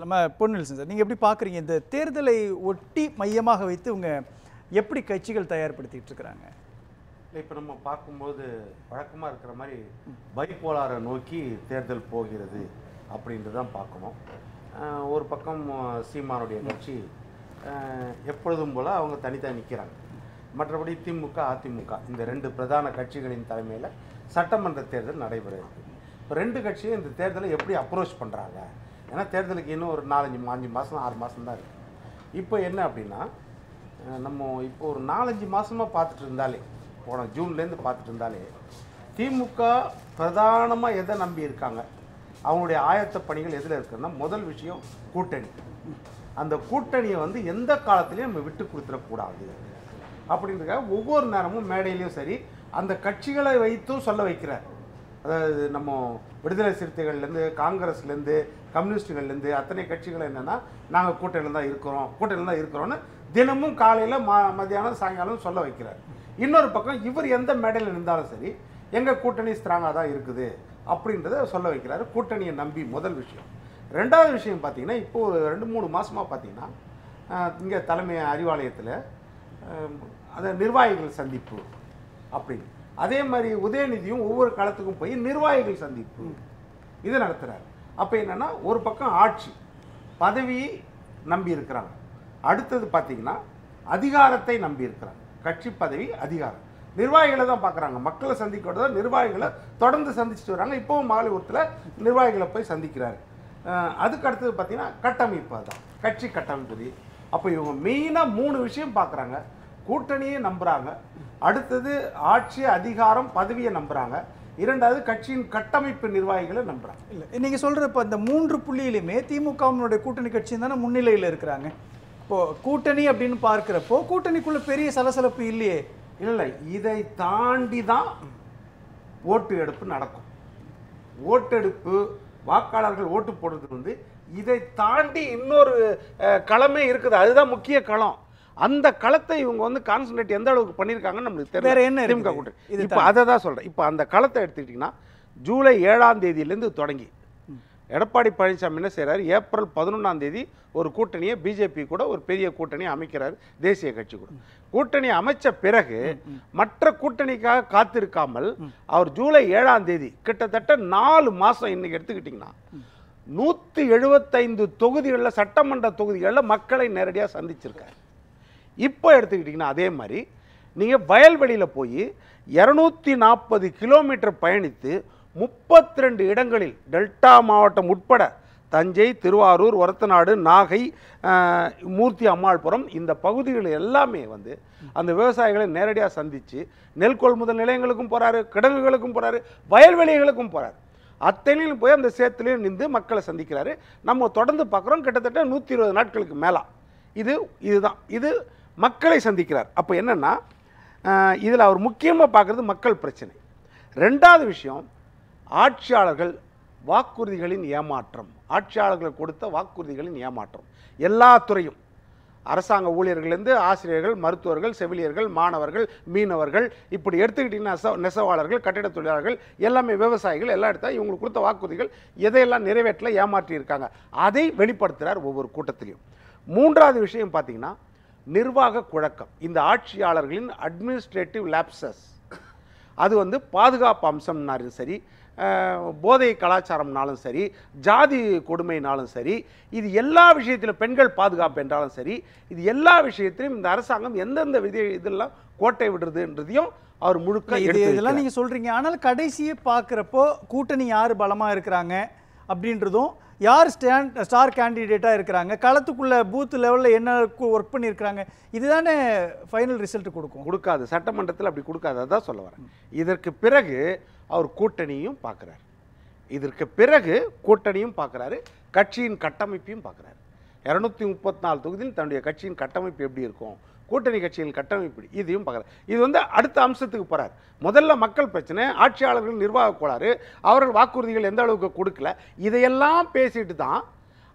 நம்ம பொன்னில்சன் சார், நீங்கள் எப்படி பார்க்குறீங்க இந்த தேர்தலை ஒட்டி மையமாக வைத்து இவங்க எப்படி கட்சிகள் தயார்படுத்திட்டு இருக்கிறாங்க? இப்போ நம்ம பார்க்கும்போது வழக்கமாக இருக்கிற மாதிரி பைப்போலாரை நோக்கி தேர்தல் போகிறது அப்படின்ட்டு தான் பார்க்கணும். ஒரு பக்கம் சீமானுடைய கட்சி எப்பொழுதும் போல் அவங்க தனித்தான் நிற்கிறாங்க. மற்றபடி திமுக அதிமுக இந்த ரெண்டு பிரதான கட்சிகளின் தலைமையில் சட்டமன்ற தேர்தல் நடைபெற இருக்குது. இப்போ ரெண்டு கட்சியும் இந்த தேர்தலை எப்படி அப்ரோச் பண்ணுறாங்க? ஏன்னா தேர்தலுக்கு இன்னும் ஒரு 4-5 மாதம் 6 மாதம் தான் இருக்குது. இப்போ என்ன அப்படின்னா, நம்ம இப்போ ஒரு 4-5 மாதமாக பார்த்துட்டு இருந்தாலே, போன ஜூன்லேருந்து பார்த்துட்டு இருந்தாலே, திமுக பிரதானமாக எதை நம்பி இருக்காங்க, அவங்களுடைய ஆயத்த பணிகள் எதில் இருக்குன்னா, முதல் விஷயம் கூட்டணி. அந்த கூட்டணியை வந்து எந்த காலத்துலையும் நம்ம விட்டு கொடுத்துடக்கூடாது அப்படின்றதுக்காக ஒவ்வொரு நேரமும் மேடையிலையும் சரி அந்த கட்சிகளை வைத்தும் சொல்ல வைக்கிறார். அதாவது நம்ம விடுதலை சிறுத்தைகள்லேருந்து காங்கிரஸ்லேருந்து கம்யூனிஸ்டுகள்லேருந்து அத்தனை கட்சிகள் என்னென்னா, நாங்கள் கூட்டணியில் தான் இருக்கிறோன்னு தினமும் காலையில் மத்தியானம் சாயங்காலம் சொல்ல வைக்கிறார். இன்னொரு பக்கம் இவர் எந்த மேடையில் இருந்தாலும் சரி எங்கள் கூட்டணி ஸ்ட்ராங்காக தான் இருக்குது அப்படின்றத சொல்ல வைக்கிறாரு, கூட்டணியை நம்பி. முதல் விஷயம். ரெண்டாவது விஷயம் பார்த்தீங்கன்னா, இப்போது ஒரு 2-3 மாதமாக பார்த்தீங்கன்னா இங்கே தலைமை அறிவாலயத்தில் அந்த நிர்வாகிகள் சந்திப்பு அப்படின்னு, அதே மாதிரி உதயநிதியும் ஒவ்வொரு காலத்துக்கும் போய் நிர்வாகிகள் சந்திப்பு இது நடத்துகிறார். அப்போ என்னென்னா, ஒரு பக்கம் ஆட்சி பதவியை நம்பி இருக்கிறாங்க, அடுத்தது பார்த்தீங்கன்னா அதிகாரத்தை நம்பி இருக்கிறாங்க. கட்சி பதவி அதிகாரம் நிர்வாகிகளை தான் பார்க்குறாங்க. மக்களை சந்திக்கிறது தான் நிர்வாகிகளை தொடர்ந்து சந்திச்சுட்டு வராங்க. இப்போவும் மாலையூரத்தில் நிர்வாகிகளை போய் சந்திக்கிறாரு. அதுக்கு அடுத்தது பார்த்தீங்கன்னா கட்டமைப்பு, தான் கட்சி கட்டமைப்பு. அப்போ இவங்க மெயினாக 3 விஷயம் பார்க்குறாங்க. கூட்டணியை நம்புகிறாங்க, அடுத்தது ஆட்சி அதிகாரம் பதவியை நம்புகிறாங்க, இரண்டாவது கட்சியின் கட்டமைப்பு நிர்வாகிகளை நம்புகிறாங்க. இல்லை, நீங்கள் சொல்கிற இப்போ இந்த 3 புள்ளியிலுமே திமுகவினுடைய கூட்டணி கட்சி தானே முன்னிலையில் இருக்கிறாங்க. இப்போது கூட்டணி அப்படின்னு பார்க்குறப்போ கூட்டணிக்குள்ளே பெரிய சலசலப்பு இல்லையே. இல்லை, இதை தாண்டி தான் ஓட்டு எடுப்பு நடக்கும். ஓட்டெடுப்பு, வாக்காளர்கள் ஓட்டு போடுறது வந்து இதை தாண்டி இன்னொரு களமே இருக்குது. அதுதான் முக்கிய களம். அந்த களத்தை இவங்க வந்து கான்சன்ட்ரேட் எந்த அளவுக்கு பண்ணியிருக்காங்கன்னு நம்மளுக்கு தெரியல. திமுக கூட்டணி இப்போ அதை தான் சொல்கிறேன். இப்போ அந்த களத்தை எடுத்துக்கிட்டிங்கன்னா, ஜூலை 7ஆம் தேதியிலேருந்து தொடங்கி எடப்பாடி பழனிசாமி என்ன செய்கிறார், ஏப்ரல் 11ஆம் தேதி ஒரு கூட்டணியை பிஜேபி கூட ஒரு பெரிய கூட்டணியை அமைக்கிறார், தேசிய கட்சி கூட. கூட்டணி அமைச்ச பிறகு மற்ற கூட்டணிக்காக காத்திருக்காமல் அவர் ஜூலை 7ஆம் தேதி கிட்டத்தட்ட 4 மாதம் இன்னைக்கு எடுத்துக்கிட்டிங்கன்னா 175 தொகுதிகளில், சட்டமன்ற தொகுதிகளில் மக்களை நேரடியாக சந்திச்சிருக்கார். இப்போ எடுத்துக்கிட்டிங்கன்னா அதே மாதிரி நீங்கள் வயல்வெளியில் போய் 240 கிலோமீட்டர் பயணித்து 32 இடங்களில் டெல்டா மாவட்டம் உட்பட தஞ்சை, திருவாரூர், ஒரத்தநாடு, நாகை, மூர்த்தி அம்மாள்புரம் இந்த பகுதிகள் எல்லாமே வந்து அந்த விவசாயிகளை நேரடியாக சந்தித்து நெல் கொள்முதல் நிலையங்களுக்கும் போகிறாரு, கிடங்குகளுக்கும் போகிறாரு, வயல்வெளிகளுக்கும் போகிறாரு. அத்தனையிலும் போய் அந்த சேத்துலையும் நின்று மக்களை சந்திக்கிறாரு. நம்ம தொடர்ந்து பார்க்குறோம், கிட்டத்தட்ட 120 நாட்களுக்கு மேலே இதுதான் இது மக்களை சந்திக்கிறார். அப்போ என்னென்னா, இதில் அவர் முக்கியமாக பார்க்குறது மக்கள் பிரச்சனை. ரெண்டாவது விஷயம், ஆட்சியாளர்கள் வாக்குறுதிகளின் ஏமாற்றம். ஆட்சியாளர்கள் கொடுத்த வாக்குறுதிகளின் ஏமாற்றம் எல்லா துறையும், அரசாங்க ஊழியர்கள்லேருந்து ஆசிரியர்கள், மருத்துவர்கள், செவிலியர்கள், மாணவர்கள், மீனவர்கள், இப்படி எடுத்துக்கிட்டிங்கன்னா நெசவாளர்கள், கட்டிட தொழிலாளர்கள், எல்லாமே விவசாயிகள், எல்லாம் எடுத்தால் இவங்களுக்கு கொடுத்த வாக்குறுதிகள் எதையெல்லாம் நிறைவேற்றல ஏமாற்றி இருக்காங்க, அதை வெளிப்படுத்துகிறார் ஒவ்வொரு கூட்டத்திலையும். மூன்றாவது விஷயம் பார்த்தீங்கன்னா நிர்வாக குழக்கம். இந்த ஆட்சியாளர்களின் அட்மினிஸ்ட்ரேட்டிவ் லேப்சஸ், அது வந்து பாதுகாப்பு அம்சம்னாலும் சரி, போதை கலாச்சாரம்னாலும் சரி, ஜாதி கொடுமைனாலும் சரி, இது எல்லா விஷயத்திலும், பெண்கள் பாதுகாப்பு என்றாலும் சரி, இது எல்லா விஷயத்திலும் இந்த அரசாங்கம் எந்தெந்த இதெல்லாம் கோட்டை விடுறதுன்றதையும் அவர் முழுக்க இதெல்லாம் நீங்கள் சொல்கிறீங்க. ஆனால் கடைசியே பார்க்குறப்போ கூட்டணி யார் பலமாக இருக்கிறாங்க அப்படின்றதும், யார் ஸ்டார் கேண்டிடேட்டாக இருக்கிறாங்க, களத்துக்குள்ளே பூத் லெவலில் என்ன ஒர்க் பண்ணியிருக்கிறாங்க, இதுதானே ஃபைனல் ரிசல்ட் கொடுக்காது. சட்டமன்றத்தில் அப்படி கொடுக்காது. அதான் சொல்ல வரேன். இதற்கு பிறகு அவர் கூட்டணியும் பார்க்குறாரு, கட்சியின் கட்டமைப்பையும் பார்க்குறாரு. 234 தொகுதியில் தன்னுடைய கட்சியின் கட்டமைப்பு எப்படி இருக்கும், கூட்டணி கட்சியின் கட்டமைப்பு, இதையும் பார்க்குறாரு. இது வந்து அடுத்த அம்சத்துக்கு போகிறார். முதல்ல மக்கள் பிரச்சனை, ஆட்சியாளர்கள் நிர்வாக கோளாறு, அவர்கள் வாக்குறுதிகள் எந்த அளவுக்கு கொடுக்கல, இதையெல்லாம் பேசிட்டு தான்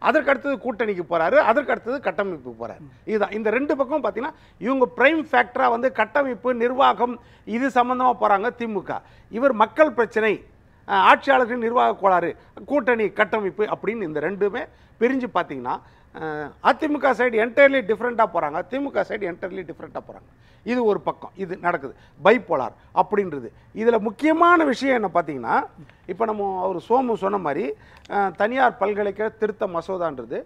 அதற்கு அடுத்தது கூட்டணிக்கு போகிறாரு, அதற்கு அடுத்தது கட்டமைப்புக்கு போகிறார். இதுதான் இந்த 2 பக்கம் பார்த்தீங்கன்னா இவங்க பிரைம் ஃபேக்டராக வந்து கட்டமைப்பு, நிர்வாகம் இது சம்மந்தமாக போகிறாங்க திமுக. இவர் மக்கள் பிரச்சனை, ஆட்சியாளர்கள் நிர்வாக கோளாறு, கூட்டணி கட்டமைப்பு அப்படின்னு இந்த ரெண்டுமே பிரிஞ்சு பார்த்தீங்கன்னா அதிமுக சைடு என்டையர்லி டிஃப்ரெண்ட்டாக போகிறாங்க, திமுக சைடு என்டையர்லி டிஃப்ரெண்ட்டாக போகிறாங்க. இது ஒரு பக்கம் இது நடக்குது, பைபோலார் அப்படின்றது. இதில் முக்கியமான விஷயம் என்ன பார்த்தீங்கன்னா, இப்போ நம்ம அவர் சோமு சொன்ன மாதிரி தனியார் பல்கலைக்கழக திருத்த மசோதான்றது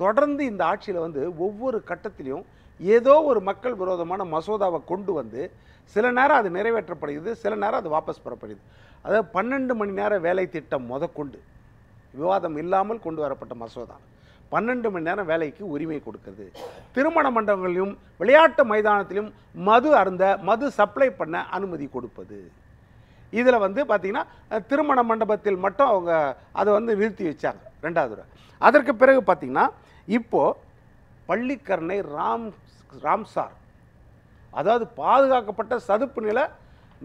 தொடர்ந்து இந்த ஆட்சியில் வந்து ஒவ்வொரு கட்டத்திலையும் ஏதோ ஒரு மக்கள் விரோதமான மசோதாவை கொண்டு வந்து சில நேரம் அது நிறைவேற்றப்படுகிறது, சில நேரம் அது வாபஸ் பெறப்படுகிறது. அதாவது 12 மணி நேர வேலை திட்டம் முதற்கொண்டு விவாதம் இல்லாமல் கொண்டு வரப்பட்ட மசோதா 12 மணி நேரம் வேலைக்கு உரிமை கொடுக்கிறது. திருமண மண்டபங்களிலும் விளையாட்டு மைதானத்திலும் மது சப்ளை பண்ண அனுமதி கொடுப்பது. இதில் வந்து பார்த்திங்கன்னா திருமண மண்டபத்தில் மட்டும் அவங்க அதை வந்து நிறுத்தி வச்சாங்க 2வது. அதற்கு பிறகு பார்த்திங்கன்னா இப்போது பள்ளிக்கரணை ராம்சார், அதாவது பாதுகாக்கப்பட்ட சதுப்பு நிலை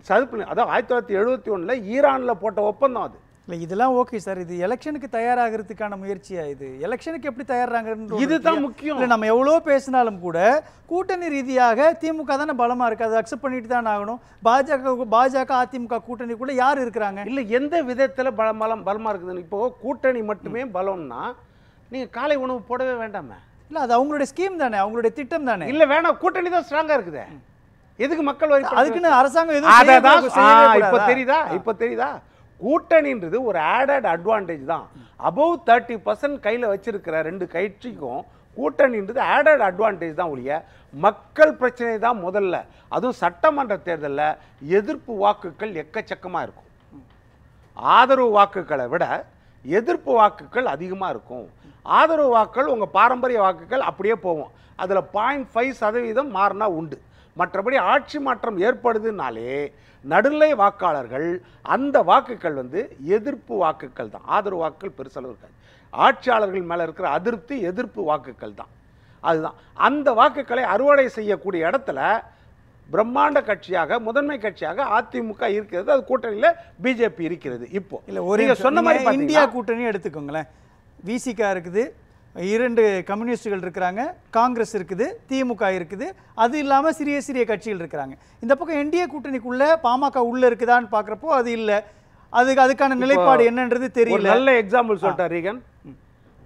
அதாவது 1971 ஈரானில் போட்ட ஒப்பந்தம் அது. இல்லை இதெல்லாம் ஓகே சார், இது எலெக்ஷனுக்கு தயாராகிறதுக்கான முயற்சியா? இது எலெக்ஷனுக்கு எப்படி தயாராகிறது இதுதான் முக்கியம். இல்லை நம்ம எவ்வளோ பேசினாலும் கூட கூட்டணி ரீதியாக திமுக தானே பலமாக இருக்குது, அதை அக்செப்ட் பண்ணிட்டு தான் ஆகணும். பாஜக அதிமுக கூட்டணி கூட யார் இருக்கிறாங்க? இல்லை எந்த விதத்தில் பலமாக இருக்குதுன்னு. இப்போது கூட்டணி மட்டுமே பலம்னா நீங்கள் காலை உணவு போடவே வேண்டாமே. இல்லை அது அவங்களுடைய ஸ்கீம் தானே, அவங்களுடைய திட்டம் தானே. இல்லை வேணாம், கூட்டணி தான் ஸ்ட்ராங்காக இருக்குது. எதுக்கு மக்கள் வரி? அதுக்குன்னு அரசாங்கம் இப்போ தெரியுதா கூட்டணின்றது ஒரு ஆடட் அட்வான்டேஜ் தான். அபவ் 30% கையில் வச்சிருக்கிற 2 கட்சிக்கும் கூட்டணின்றது ஆடட் அட்வான்டேஜ் தான் ஒழிய மக்கள் பிரச்சனை தான் முதல்ல. அதுவும் சட்டமன்ற தேர்தலில் எதிர்ப்பு வாக்குகள் எக்கச்சக்கமாக இருக்கும். ஆதரவு வாக்குகளை விட எதிர்ப்பு வாக்குகள் அதிகமாக இருக்கும். ஆதரவு வாக்குகள் உங்கள் பாரம்பரிய வாக்குகள் அப்படியே போகும், அதில் 0.5% மாறினா உண்டு. மற்றபடி ஆட்சி மாற்றம் ஏற்படுதுனாலே நடுநிலை வாக்காளர்கள் அந்த வாக்குகள் வந்து எதிர்ப்பு வாக்குகள் தான், ஆதரவு வாக்குகள் பெருசளவு இருக்காது. ஆட்சியாளர்கள் மேலே இருக்கிற அதிருப்தி எதிர்ப்பு வாக்குகள் தான். அதுதான் அந்த வாக்குகளை அறுவடை செய்யக்கூடிய இடத்துல பிரம்மாண்ட கட்சியாக முதன்மை கட்சியாக அதிமுக இருக்கிறது, அது கூட்டணியில் பிஜேபி இருக்கிறது. இப்போ இல்லை ஒரு சொன்ன மாதிரி இந்தியா கூட்டணி எடுத்துக்கோங்களேன், விசிகா இருக்குது, 2 கம்யூனிஸ்டுகள் இருக்கிறாங்க, காங்கிரஸ் இருக்குது, திமுக இருக்குது, அது இல்லாமல் சிறிய சிறிய கட்சிகள் இருக்கிறாங்க. இந்த பக்கம் என்டிஏ கூட்டணிக்குள்ளே பாமக உள்ளே இருக்குதான்னு பார்க்குறப்போ அது இல்லை. அதுக்கான நிலைப்பாடு என்னன்றது தெரியல. நல்ல எக்ஸாம்பிள் சொல்லிட்டார் ரீகன்.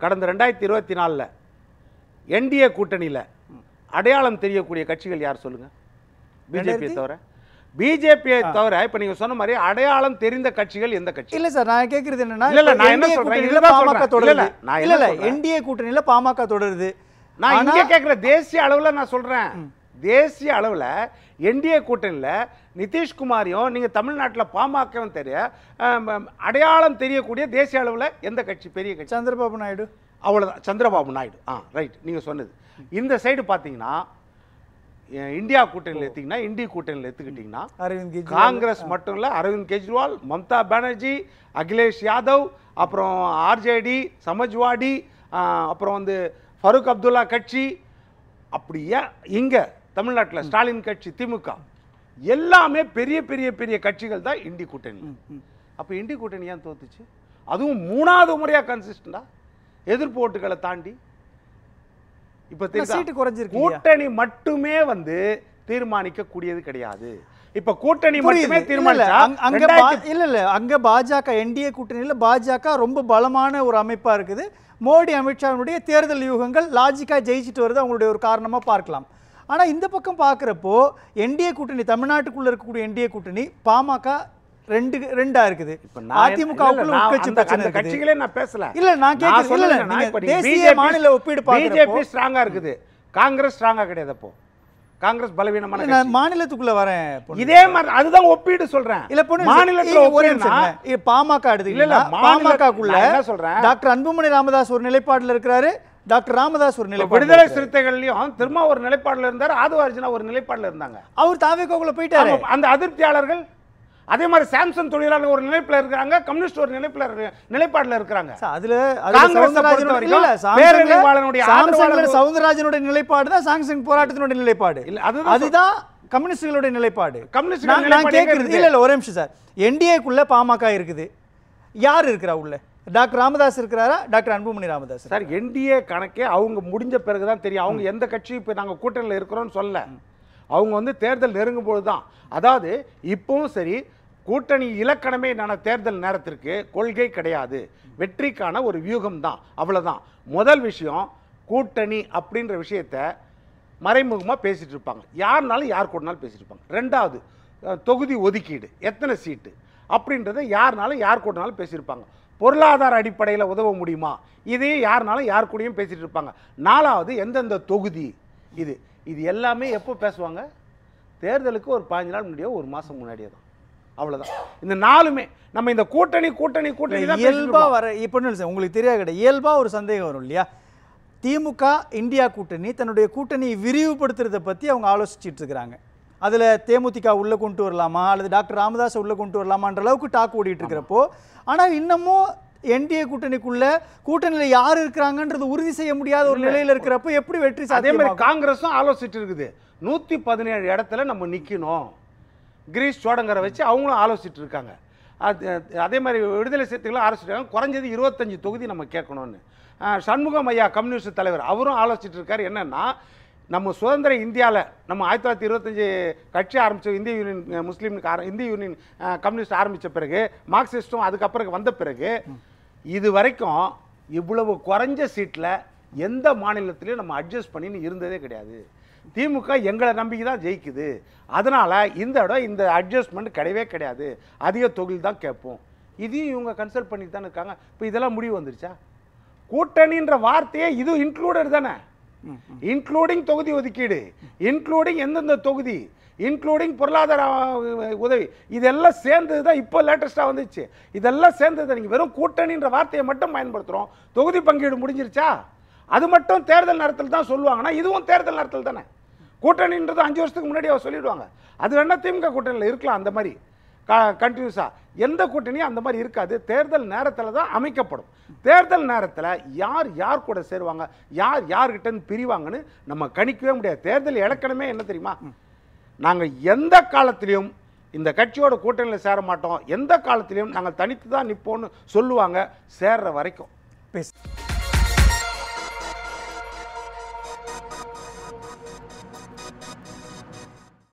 கடந்த 2024 என்டிஏ கூட்டணியில் அடையாளம் தெரியக்கூடிய கட்சிகள் யார் சொல்லுங்க? பிஜேபியை தவிர. பிஜேபியை தவிர இப்ப நீங்க சொன்ன மாதிரி அடையாளம் தெரிந்த கட்சிகள் எந்த கட்சி? இல்ல சார், நான் கேக்குறது என்னன்னா, இல்ல நான் என்ன சொல்றேன், பாமக தொடருது. இல்ல என்டிஏ கூட்டணியில பாமக தொடருது. நான் இங்க கேக்குற தேசிய அளவுல நான் சொல்றேன், தேசிய அளவுல என்டிஏ கூட்டணியில நிதிஷ்குமாரையும் நீங்க தமிழ்நாட்டில் பாமகவும் தெரிய அடையாளம் தெரியக்கூடிய தேசிய அளவுல எந்த கட்சி பெரிய கட்சி? சந்திரபாபு நாயுடு. அவ்வளவுதான், சந்திரபாபு நாயுடு. ரைட், நீங்க சொன்னது. இந்த சைடு பாத்தீங்கன்னா இந்தியா கூட்டணியில் எடுத்தீங்கன்னா, இந்திய கூட்டணியில் எடுத்துக்கிட்டீங்கன்னா காங்கிரஸ் மட்டும் இல்லை, அரவிந்த் கெஜ்ரிவால், மம்தா பானர்ஜி, அகிலேஷ் யாதவ், அப்புறம் ஆர்ஜேடி, சமாஜ்வாடி, அப்புறம் வந்து ஃபருக் அப்துல்லா கட்சி, அப்படியே இங்கே தமிழ்நாட்டில் ஸ்டாலின் கட்சி, திமுக, எல்லாமே பெரிய பெரிய பெரிய கட்சிகள் தான் இந்திய கூட்டணி. அப்போ இந்திய கூட்டணி ஏன் தோத்துச்சு? அதுவும் 3வது முறையாக கன்சிஸ்டண்டா எதிர்ப்பு ஓட்டுகளை தாண்டி. இப்ப கூட்டணி மட்டுமே வந்து தீர்மானிக்க கூடியது கிடையாது. இப்ப கூட்டணி மட்டுமே தீர்மானிச்சா அங்க பாஜக என்டிஏ கூட்டணியில பாஜக ரொம்ப பலமான ஒரு அமைப்பா இருக்குது. மோடி அமித்ஷாவுடைய தேர்தல் யூகங்கள் லாஜிக்கா ஜெயிச்சுட்டு வருது, அவங்களுடைய ஒரு காரணமா பார்க்கலாம். ஆனா இந்த பக்கம் பார்க்குறப்போ என்டிஏ கூட்டணி, தமிழ்நாட்டுக்குள்ள இருக்கக்கூடிய என்டிஏ கூட்டணி பாமக ரெண்டா இருக்குது. அதிமுகவுக்குள்ள உட்கட்சி பிரச்சனை இருக்கு. கட்சிகளே நான் பேசல. இல்ல நான் கேக்குறேன், தேசிய மாநில ஒப்பீடு பார்க்கறப்போ பிஜேபி ஸ்ட்ராங்கா இருக்குது, காங்கிரஸ் ஸ்ட்ராங்கா கிடையாது. அப்போ காங்கிரஸ் பலவீனமான கட்சி. நான் மாநிலத்துக்குள்ள வரேன், இதே மாதிரி அதுதான் ஒப்பீடு சொல்றேன். இல்ல பொண்ணு மாநிலத்துல ஒப்பீடுனா பாமக எடுத்தீங்களா? பாமகக்குள்ள என்ன சொல்றேன், டாக்டர் அன்புமணி ராமதாஸ் ஒரு நிலைப்பாடுல இருக்கிறாரு, டாக்டர் ராமதாஸ் ஒரு நிலைப்பாடு, விடுதலை சிறுத்தைகள்லயும் திரும்ப ஒரு நிலைப்பாடுல இருந்தாரு, ஆதிவார்ஜுனா ஒரு நிலைப்பாடுல இருந்தாங்க. அவர் தாவேக்குள்ள போயிட்டாரு. அந்த அதிருப்தியாளர்கள் அதே மாதிரி சாம்சங் தொழிலாளர் ஒரு நிலைப்புல இருக்காங்க, கம்யூனிஸ்ட் ஒரு நிலைப்பாடுல இருக்காங்க. அதுல சவுந்தரராஜனுடைய நிலைப்பாடு தான் சாம்சங் போராட்டத்தினுடைய நிலைப்பாடு. அதுதான் கம்யூனிஸ்டுகளுடைய நிலைப்பாடு. நான் கேட்கறது இல்ல ஒரே நிமிஷம் சார், என்டிஏக்குள்ள பாமக இருக்குது, யார் இருக்கிறா உள்ள? டாக்டர் ராமதாஸ் இருக்கிறாரா, doctor Anbumani Ramadoss? Sir NDA கணக்கே அவங்க முடிஞ்ச பிறகுதான் தெரியும். அவங்க எந்த கட்சி இப்ப நாங்க கூட்டணியில் இருக்கிறோம்னு சொல்ல, அவங்க வந்து தேர்தல் நெருங்கும் போது தான். அதாவது இப்பவும் சரி, கூட்டணி இலக்கணமே என்னன்னா தேர்தல் நேரத்திற்கு கொள்கை கிடையாது, வெற்றிக்கான ஒரு வியூகம் தான், அவ்வளவுதான். முதல் விஷயம், கூட்டணி அப்படின்ற விஷயத்த மறைமுகமாக பேசிட்டு இருப்பாங்க, யாருனாலும் யார் கூடனாலும் பேசிட்டு இருப்பாங்க. ரெண்டாவது, தொகுதி ஒதுக்கீடு எத்தனை சீட்டு அப்படின்றத யாருனாலும் யார் கூடனாலும் பேசியிருப்பாங்க. பொருளாதார அடிப்படையில் உதவ முடியுமா, இதையும் யாருனாலும் யார் கூடயும் பேசிட்டு இருப்பாங்க. நாலாவது, எந்தெந்த தொகுதி, இது இது எல்லாமே எப்போ பேசுவாங்க, தேர்தலுக்கு ஒரு 15 நாள் முன்னாடியோ ஒரு மாதம் முன்னாடியே தான், அவ்வளோதான். இந்த நாலுமே நம்ம இந்த கூட்டணி கூட்டணி கூட்டணி இயல்பா வர இப்போ உங்களுக்கு தெரியாது கிடையாது, இயல்பா ஒரு சந்தேகம் வரும் இல்லையா? திமுக இந்தியா கூட்டணி தன்னுடைய கூட்டணியை விரிவுபடுத்துறதை பற்றி அவங்க ஆலோசிச்சுட்டு இருக்கிறாங்க. அதில் தேமுதிக உள்ளே கொண்டு வரலாமா அல்லது டாக்டர் ராமதாஸ் உள்ளே கொண்டு வரலாமான்ற அளவுக்கு டாக் ஓடிட்டு இருக்கிறப்போ, ஆனால் இன்னமும் என்டிஏ கூட்டணிக்குள்ள கூட்டணியில் யார் இருக்கிறாங்கன்றது உறுதி செய்ய முடியாத ஒரு நிலையில் இருக்கிறப்போ எப்படி வெற்றி சாத்தியம்? அதே மாதிரி காங்கிரஸும் ஆலோசிச்சுட்டு இருக்குது, 117 இடத்துல நம்ம நிற்கணும், கிரீஷ் சோடங்கரை வச்சு அவங்களும் ஆலோசிச்சுட்டு இருக்காங்க. அதே மாதிரி விடுதலை சிறுத்தைகளும் ஆலோசிச்சிருக்காங்க, குறைஞ்சது 25 தொகுதி நம்ம கேட்கணும்னு. சண்முகம் ஐயா கம்யூனிஸ்ட் தலைவர் அவரும் ஆலோசிச்சுட்டு இருக்காரு. என்னன்னா, நம்ம சுதந்திர இந்தியாவில் நம்ம 1925 கட்சி ஆரம்பித்த இந்திய யூனியன் முஸ்லீமுக்கு இந்திய யூனியன் கம்யூனிஸ்ட் ஆரம்பித்த பிறகு, மார்க்சிஸ்டும் அதுக்கப்புறம் வந்த பிறகு, இது வரைக்கும் இவ்வளவு குறைஞ்ச சீட்டில் எந்த மாநிலத்திலையும் நம்ம அட்ஜஸ்ட் பண்ணின்னு இருந்ததே கிடையாது. திமுக எங்களை நம்பிக்கை தான் ஜெயிக்குது, அதனால் இந்த இடம் இந்த அட்ஜஸ்ட்மெண்ட் கிடையவே கிடையாது, அதிக தொகுதி தான் கேட்போம். இதையும் இவங்க கன்சல்ட் பண்ணிட்டு தானே இருக்காங்க. இப்போ இதெல்லாம் முடிவு வந்துருச்சா? கூட்டணின்ற வார்த்தையே இது இன்க்ளூடட் தானே, இன்க்ளூடிங் தொகுதி ஒதுக்கீடு, இன்க்ளூடிங் எந்தெந்த தொகுதி, இன்க்ளூடிங் பொருளாதார உதவி, இதெல்லாம் சேர்ந்தது தான் இப்போ லேட்டஸ்ட்டாக வந்துச்சு. இதெல்லாம் சேர்ந்தது. நீங்கள் வெறும் கூட்டணின்ற வார்த்தையை மட்டும் பயன்படுத்துகிறோம், தொகுதி பங்கீடு முடிஞ்சிருச்சா? அது மட்டும் தேர்தல் நேரத்தில் தான் சொல்லுவாங்கன்னா இதுவும் தேர்தல் நேரத்தில் தானே. கூட்டணின்றது 5 வருஷத்துக்கு முன்னாடி அவர் சொல்லிடுவாங்க. அது வேணா திமுக கூட்டணியில் இருக்கலாம், அந்த மாதிரி கண்டினியூஸாக. எந்த கூட்டணியும் அந்த மாதிரி இருக்காது, தேர்தல் நேரத்தில் தான் அமைக்கப்படும். தேர்தல் நேரத்தில் யார் யார் கூட சேருவாங்க, யார் யார்கிட்ட பிரிவாங்கன்னு நம்ம கணிக்கவே முடியாது. தேர்தல் இலக்கணமே என்ன தெரியுமா, நாங்கள் எந்த காலத்திலையும் இந்த கட்சியோட கூட்டணியில் சேர மாட்டோம், எந்த காலத்திலையும் நாங்கள் தனித்து தான் நிற்போம்னு சொல்லுவாங்க, சேர்ற வரைக்கும்.